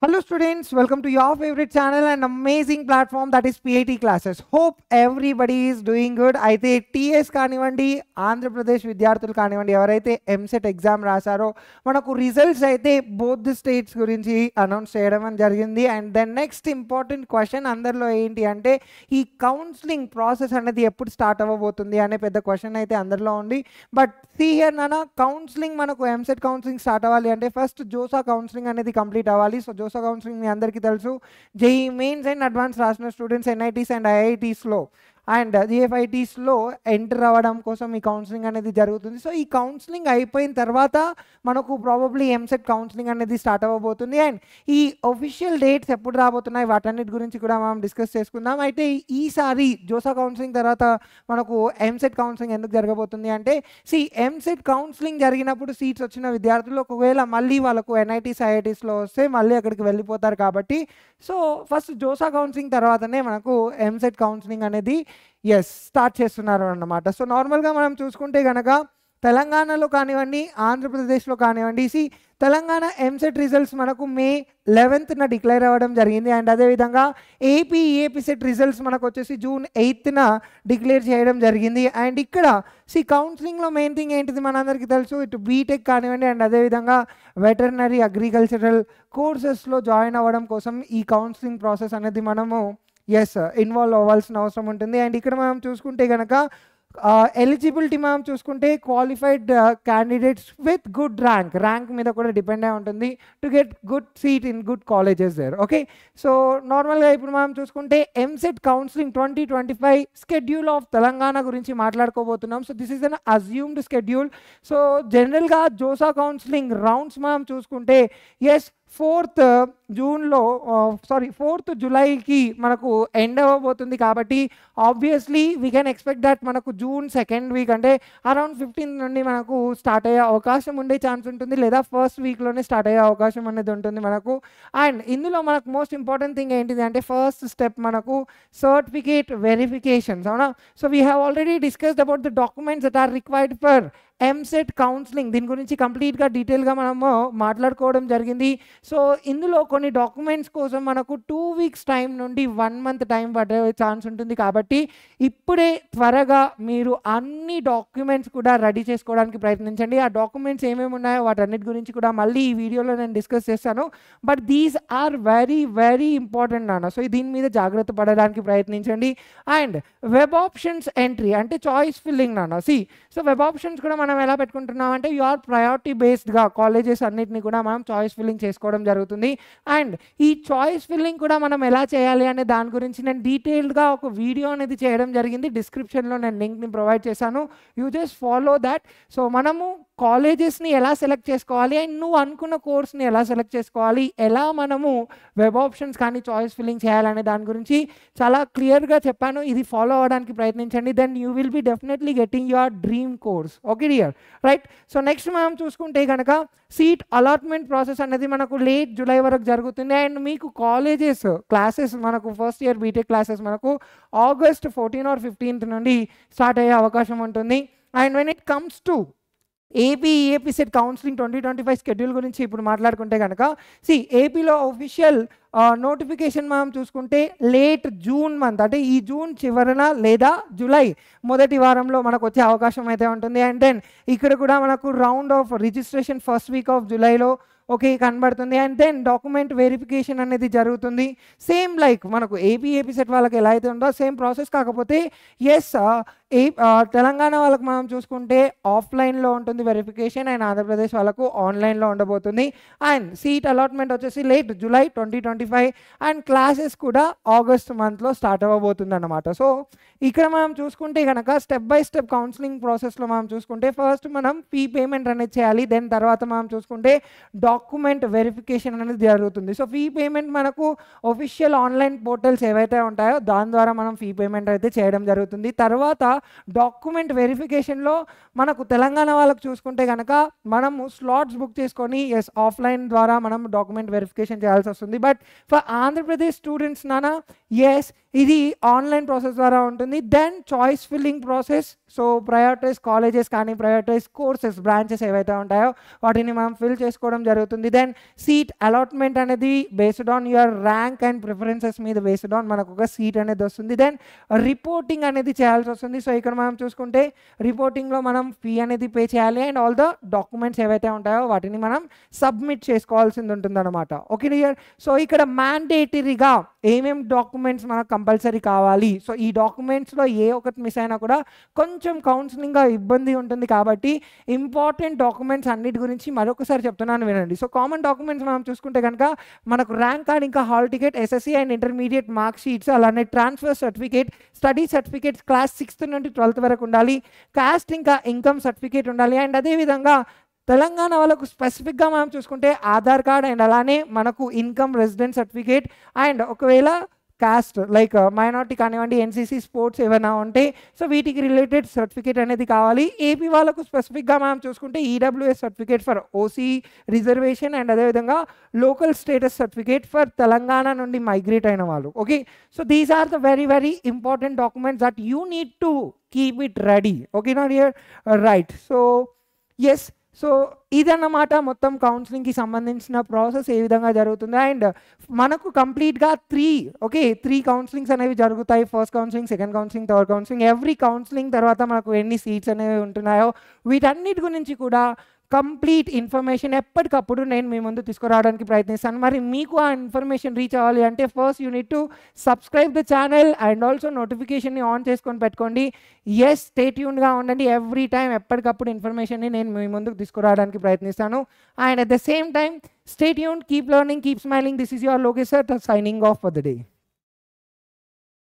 Hello students, welcome to your favorite channel and amazing platform that is PAT classes. Hope everybody is doing good. అయితే TS కానివ్వండి ఆంధ్రప్రదేశ్ విద్యార్థులు కానివ్వండి ఎవరైతే EAMCET exam రాశారో మనకు రిజల్ట్స్ అయితే బోత్ ది స్టేట్స్ గురించి అనౌన్స్ చేయడం జరిగింది. And then next important question అందరిలో ఏంటి అంటే ఈ కౌన్సిలింగ్ ప్రాసెస్ అనేది ఎప్పుడు స్టార్ట్ అవ్వబోతుంది అనే పెద్ద క్వశ్చన్ అయితే అందరిలో ఉంది. బట్ సీ హియర్ నాన్న, కౌన్సిలింగ్ మనకు ఎంసెట్ కౌన్సిలింగ్ స్టార్ట్ అవ్వాలి అంటే ఫస్ట్ జోసా కౌన్సిలింగ్ అనేది కంప్లీట్ అవ్వాలి. సో జోసా కౌన్సిలింగ్ మీ అందరికీ తెలుసు. జేఈ మెయిన్స్ అండ్ అడ్వాన్స్ రాసిన స్టూడెంట్స్ ఎన్ఐటీస్ అండ్ ఐఐటీస్లో అండ్ జిఎఫ్ఐటీస్లో ఎంటర్ అవ్వడం కోసం ఈ కౌన్సిలింగ్ అనేది జరుగుతుంది. సో ఈ కౌన్సిలింగ్ అయిపోయిన తర్వాత మనకు ప్రాబబ్లీ ఎంసెట్ కౌన్సిలింగ్ అనేది స్టార్ట్ అవ్వబోతుంది. అండ్ ఈ ఒఫిషియల్ డేట్స్ ఎప్పుడు రాబోతున్నాయి వాటన్నిటి గురించి కూడా మనం డిస్కస్ చేసుకుందాం. అయితే ఈసారి జోసా కౌన్సిలింగ్ తర్వాత మనకు ఎంసెట్ కౌన్సిలింగ్ ఎందుకు జరగబోతుంది అంటే ఎంసెట్ కౌన్సిలింగ్ జరిగినప్పుడు సీట్స్ వచ్చిన విద్యార్థులు ఒకవేళ మళ్ళీ వాళ్ళకు ఎన్ఐటీస్ ఐఐటీస్లో వస్తే మళ్ళీ అక్కడికి వెళ్ళిపోతారు కాబట్టి సో ఫస్ట్ జోసా కౌన్సిలింగ్ తర్వాతనే మనకు ఎంసెట్ కౌన్సిలింగ్ అనేది స్టార్ట్ చేస్తున్నారు అన్నమాట. సో నార్మల్గా మనం చూసుకుంటే కనుక తెలంగాణలో కానివ్వండి ఆంధ్రప్రదేశ్లో కానివ్వండి తెలంగాణ ఎంసెట్ రిజల్ట్స్ మనకు మే 11న డిక్లేర్ అవ్వడం జరిగింది. అండ్ అదేవిధంగా ఏపీ సెట్ రిజల్ట్స్ మనకు వచ్చేసి జూన్ 8న డిక్లేర్ చేయడం జరిగింది. అండ్ ఇక్కడ కౌన్సిలింగ్లో మెయిన్ థింగ్ ఏంటిది మనందరికీ తెలుసు, ఇటు బీటెక్ కానివ్వండి అండ్ అదేవిధంగా వెటర్నరీ అగ్రికల్చరల్ కోర్సెస్లో జాయిన్ అవ్వడం కోసం ఈ కౌన్సిలింగ్ ప్రాసెస్ అనేది మనము ఇన్వాల్వ్ అవ్వాల్సిన అవసరం ఉంటుంది. అండ్ ఇక్కడ మనం చూసుకుంటే కనుక ఎలిజిబిలిటీ మనం చూసుకుంటే qualified candidates with good rank మీద కూడా డిపెండ్ అయి ఉంటుంది to get good seat in good colleges there. Okay, so నార్మల్గా ఇప్పుడు మనం చూసుకుంటే EAMCET counselling 2025 schedule of Telangana గురించి మాట్లాడుకోబోతున్నాం. So this is an assumed schedule. So జనరల్గా జోసా కౌన్సిలింగ్ రౌండ్స్ మనం చూసుకుంటే 4th జూలైకి మనకు ఎండ్ అవ్వబోతుంది కాబట్టి obviously we can expect that మనకు జూన్ 2nd వీక్ అంటే అరౌండ్ 15th నుండి మనకు స్టార్ట్ అయ్యే అవకాశం ఉండే ఛాన్స్ ఉంటుంది, లేదా ఫస్ట్ వీక్లోనే స్టార్ట్ అయ్యే అవకాశం అనేది ఉంటుంది మనకు. అండ్ ఇందులో మనకు మోస్ట్ ఇంపార్టెంట్ థింగ్ ఏంటిది అంటే ఫస్ట్ స్టెప్ మనకు సర్టిఫికేట్ వెరిఫికేషన్స్, అవునా. So we have already discussed about the documents that are required for EAMCET counselling. దీని గురించి కంప్లీట్గా డీటెయిల్గా మనము మాట్లాడుకోవడం జరిగింది. సో ఇందులో కొన్ని డాక్యుమెంట్స్ కోసం మనకు 2 weeks టైం నుండి 1 month టైం పడే ఛాన్స్ ఉంటుంది కాబట్టి ఇప్పుడే త్వరగా మీరు అన్ని డాక్యుమెంట్స్ కూడా రెడీ చేసుకోవడానికి ప్రయత్నించండి. ఆ డాక్యుమెంట్స్ ఏమేమి ఉన్నాయో వాటన్నిటి గురించి కూడా మళ్ళీ ఈ వీడియోలో నేను డిస్కస్ చేస్తాను. But these are very very important నాన్న. సో దీని మీద జాగ్రత్త పడడానికి ప్రయత్నించండి. అండ్ వెబ్ ఆప్షన్స్ ఎంట్రీ అంటే చాయిస్ ఫిల్లింగ్ నాన్న. సో వెబ్ ఆప్షన్స్ కూడా మనం ఎలా పెట్టుకుంటున్నాం అంటే యూఆర్ ప్రయారిటీ బేస్డ్గా కాలేజెస్ అన్నిటిని కూడా మనం చాయిస్ ఫిల్లింగ్ చేసుకోవడం జరుగుతుంది. అండ్ ఈ చాయిస్ ఫిల్లింగ్ కూడా మనం ఎలా చేయాలి అనే దాని గురించి నేను డీటెయిల్డ్గా ఒక వీడియో అనేది చేయడం జరిగింది. డిస్క్రిప్షన్లో నేను లింక్ని ప్రొవైడ్ చేశాను, you just follow that. So మనము కాలేజెస్ని ఎలా సెలెక్ట్ చేసుకోవాలి అండ్ నువ్వు అనుకున్న కోర్స్ని ఎలా సెలెక్ట్ చేసుకోవాలి, ఎలా మనము వెబ్ ఆప్షన్స్ కానీ చాయిస్ ఫిల్లింగ్ చేయాలనే దాని గురించి చాలా క్లియర్గా చెప్పాను. ఇది ఫాలో అవ్వడానికి ప్రయత్నించండి, then you will be definitely getting your dream course. Okay dear, right. So next మనం చూసుకుంటే కనుక సీట్ అలాట్మెంట్ ప్రాసెస్ అనేది మనకు లేట్ జూలై వరకు జరుగుతుంది. అండ్ మీకు కాలేజెస్ క్లాసెస్ మనకు ఫస్ట్ ఇయర్ బీటెక్ క్లాసెస్ మనకు August 14 or 15th నుండి స్టార్ట్ అయ్యే అవకాశం ఉంటుంది. And when it comes to AP set counselling 2025 schedule గురించి ఇప్పుడు మాట్లాడుకుంటే కనుక ఏపీలో ఒఫిషియల్ నోటిఫికేషన్ మనం చూసుకుంటే లేట్ జూన్ మంత్ అంటే ఈ జూన్ చివరన లేదా జూలై మొదటి వారంలో మనకు వచ్చే అవకాశం అయితే ఉంటుంది. అండ్ దెన్ ఇక్కడ కూడా మనకు round of registration first week off జూలైలో కనబడుతుంది. అండ్ దెన్ డాక్యుమెంట్ వెరిఫికేషన్ అనేది జరుగుతుంది. సేమ్ లైక్ మనకు ఏపీ సెట్ వాళ్ళకి ఎలా అయితే ఉందో సేమ్ ప్రాసెస్, కాకపోతే తెలంగాణ వాళ్ళకి మనం చూసుకుంటే ఆఫ్లైన్లో ఉంటుంది వెరిఫికేషన్ అండ్ ఆంధ్రప్రదేశ్ వాళ్ళకు ఆన్లైన్లో ఉండబోతుంది. అండ్ సీట్ అలాట్మెంట్ వచ్చేసి లేట్ జూలై 2025 అండ్ క్లాసెస్ కూడా ఆగస్ట్ మంత్లో స్టార్ట్ అవ్వబోతుంది అన్నమాట. సో ఇక్కడ మనం చూసుకుంటే కనుక స్టెప్ బై స్టెప్ కౌన్సిలింగ్ ప్రాసెస్లో మనం చూసుకుంటే ఫస్ట్ మనం ఫీ పేమెంట్ అనేది చేయాలి, దెన్ తర్వాత మనం చూసుకుంటే డాక్యుమెంట్ వెరిఫికేషన్ అనేది జరుగుతుంది. సో ఫీ పేమెంట్ మనకు ఒఫిషియల్ ఆన్లైన్ పోర్టల్స్ ఏవైతే ఉంటాయో దాని ద్వారా మనం ఫీ పేమెంట్ అయితే చేయడం జరుగుతుంది. తర్వాత డాక్యుమెంట్ వెరిఫికేషన్లో మనకు తెలంగాణ వాళ్ళకు చూసుకుంటే కనుక మనము స్లాట్స్ బుక్ చేసుకొని ఆఫ్లైన్ ద్వారా మనం డాక్యుమెంట్ వెరిఫికేషన్ చేయాల్సి వస్తుంది. బట్ ఫర్ ఆంధ్రప్రదేశ్ స్టూడెంట్స్ నానా ఇది ఆన్లైన్ ప్రాసెస్ ద్వారా ఉంటుంది. Then choice filling process so prioritise colleges కానీ ప్రయారిటైజ్ కోర్సెస్ బ్రాంచెస్ ఏవైతే ఉంటాయో వాటిని మనం ఫిల్ చేసుకోవడం జరుగుతుంది. దెన్ సీట్ అలాట్మెంట్ అనేది based on your rank and preferences మీద బేస్డ్ ఆన్ మనకు ఒక సీట్ అనేది వస్తుంది. దెన్ రిపోర్టింగ్ అనేది చేయాల్సి వస్తుంది. సో ఇక్కడ మనం చూసుకుంటే రిపోర్టింగ్లో మనం ఫీ అనేది పే చేయాలి అండ్ ఆల్ ద డాక్యుమెంట్స్ ఏవైతే ఉంటాయో వాటిని మనం సబ్మిట్ చేసుకోవాల్సింది ఉంటుందన్నమాట. Okay dear. సో ఇక్కడ మ్యాండేటరీగా ఏమేం డాక్యుమెంట్స్ మనకు కంపల్సరీ కావాలి. సో ఈ డాక్యుమెంట్స్లో ఏ ఒకటి మిస్ అయినా కూడా కొంచెం కౌన్సిలింగ్గా ఇబ్బంది ఉంటుంది కాబట్టి ఇంపార్టెంట్ డాక్యుమెంట్స్ అన్నిటి గురించి మరొకసారి చెప్తున్నాను వినండి. సో కామన్ డాక్యుమెంట్స్ మనం చూసుకుంటే కనుక మనకు ర్యాంక్ కార్డ్, ఇంకా hall ticket, SSC and intermediate mark sheets, అలానే transfer certificate, study certificates class 6th నుండి 12th వరకు ఉండాలి, కాస్ట్ ఇంకా ఇన్కమ్ సర్టిఫికేట్ ఉండాలి. అండ్ అదేవిధంగా తెలంగాణ వాళ్ళకు స్పెసిఫిక్గా మనం చూసుకుంటే ఆధార్ కార్డ్ అండ్ అలానే మనకు ఇన్కమ్ రెసిడెంట్ సర్టిఫికేట్ అండ్ ఒకవేళ కాస్ట్ లైక్ మైనారిటీ కానివ్వండి, ఎన్సీసీ స్పోర్ట్స్ ఏమైనా ఉంటే సో వీటికి రిలేటెడ్ సర్టిఫికేట్ అనేది కావాలి. ఏపీ వాళ్ళకు స్పెసిఫిక్గా మనం చూసుకుంటే EWS certificate for OC reservation and అదేవిధంగా local status certificate for Telangana నుండి మైగ్రేట్ అయిన వాళ్ళు. Okay, so these are the very very important documents that you need to keep it ready. Okay నా dear, right. So yes, so ఇదన్నమాట మొత్తం కౌన్సిలింగ్కి సంబంధించిన process ఏ విధంగా జరుగుతుంది. అండ్ మనకు కంప్లీట్గా 3 కౌన్సిలింగ్స్ అనేవి జరుగుతాయి. First counselling, second counselling, third counselling. Every counselling తర్వాత మనకు ఎన్ని సీట్స్ అనేవి ఉంటున్నాయో వీటన్నిటి గురించి కూడా కంప్లీట్ ఇన్ఫర్మేషన్ ఎప్పటికప్పుడు నేను మీ ముందు తీసుకురావడానికి ప్రయత్నిస్తాను. మరి మీకు ఆ ఇన్ఫర్మేషన్ రీచ్ అవ్వాలి అంటే first you need to subscribe the channel and also నోటిఫికేషన్ని ఆన్ చేసుకొని పెట్టుకోండి. ఎస్, స్టే ట్యూన్గా ఉండండి. ఎవ్రీ టైం ఎప్పటికప్పుడు ఇన్ఫర్మేషన్ని నేను మీ ముందుకు తీసుకురావడానికి ప్రయత్నిస్తాను. And at the same time stay tune, keep learning, keep smiling. This is your Lokesh sir signing off for the day.